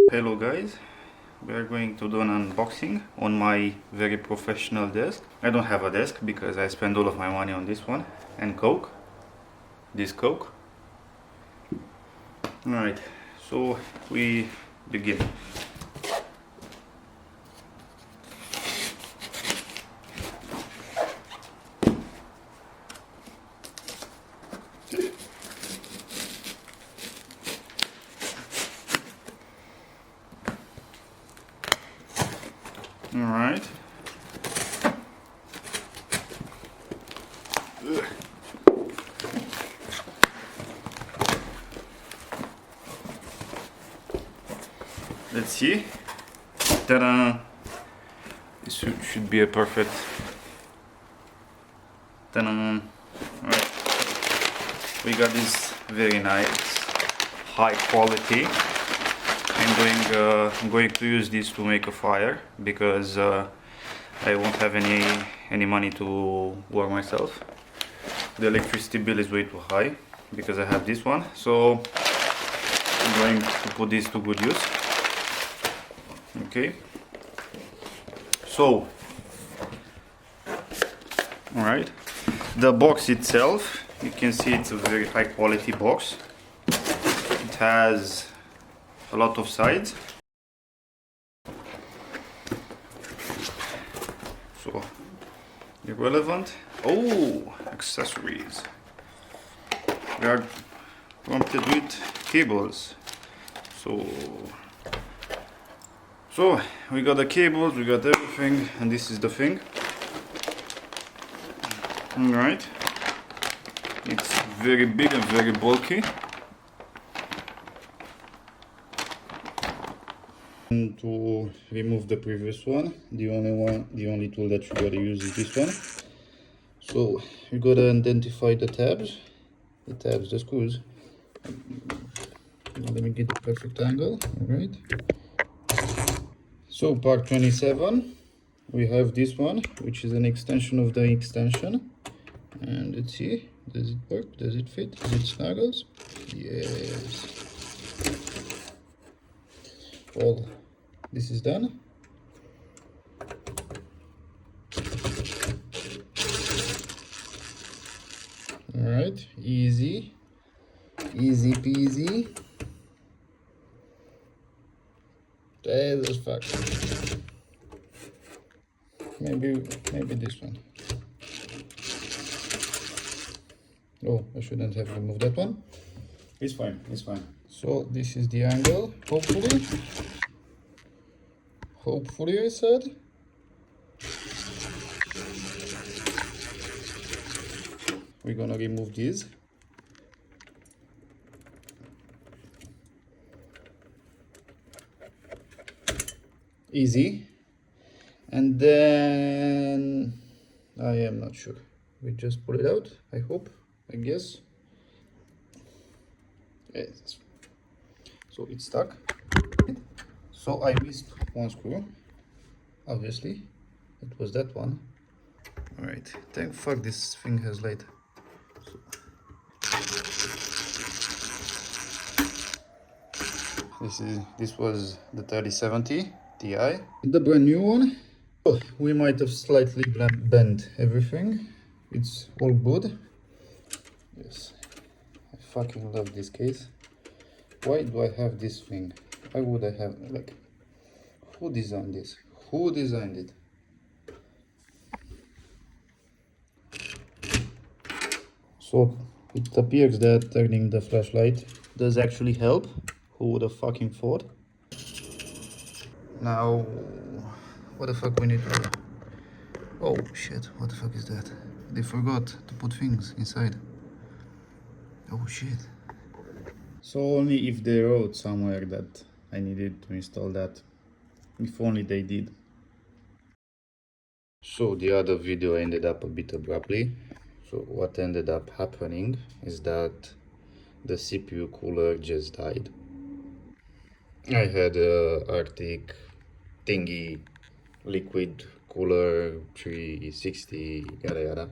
Hello guys, we are going to do an unboxing on my very professional desk. I don't have a desk because I spend all of my money on this one and Coke, this Coke. Alright, so we begin. Alright. Let's see. Ta-da! This should be a perfect. Ta-da! Alright. We got this very nice, high quality. I'm going to use this to make a fire because I won't have any money to warm myself. The electricity bill is way too high because I have this one, so I'm going to put this to good use. Okay, so alright, the box itself, you can see it's a very high quality box. It has a lot of sides, so irrelevant. Oh, accessories. We are prompted with cables. So we got the cables, we got everything, and this is the thing. Alright, it's very big and very bulky. And to remove the previous one, the only tool that you gotta use is this one. So you gotta identify the tabs, the screws. Now let me get the perfect angle. Alright. So part 27, we have this one, which is an extension of the extension. And let's see, does it work? Does it fit? Does it snuggles? Yes. All this is done. Alright, easy peasy. As fuck. Maybe this one. Oh, I shouldn't have removed that one. It's fine. So this is the angle, hopefully I said. We're gonna remove these. Easy. And then I am not sure. We just pull it out, I hope, I guess. Yes. So it's stuck. So I missed one screw. Obviously, it was that one. Alright, thank fuck this thing has light. This was the 3070 Ti. The brand new one. Oh, we might have slightly bent everything. It's all good. Yes, I fucking love this case. Why do I have this thing? Why would I have, like, who designed this? Who designed it? So it appears that turning the flashlight does actually help. Who would have fucking thought? Now, what the fuck we need to do? Oh shit, what the fuck is that? They forgot to put things inside. Oh shit. So only if they wrote somewhere that I needed to install that. If only they did. So the other video ended up a bit abruptly. So what ended up happening is that the CPU cooler just died. I had a Arctic thingy liquid cooler 360 yada yada.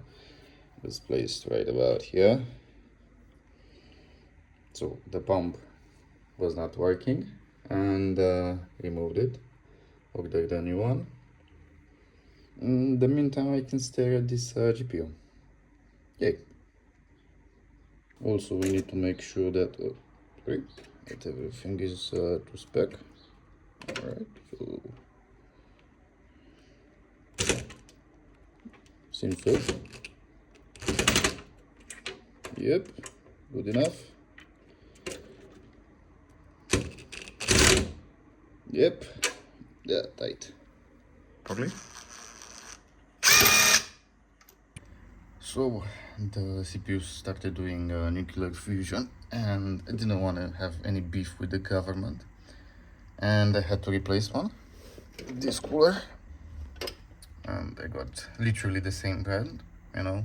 This placed right about here. So the pump was not working, and removed it. Ordered a new one. In the meantime, I can stare at this GPU. Yay! Also, we need to make sure that that everything is to spec. Alright, so seems so. Yep, good enough. Yep, yeah, tight. Probably. So the CPU started doing nuclear fusion, and I didn't want to have any beef with the government, and I had to replace one. This cooler, and I got literally the same brand, you know,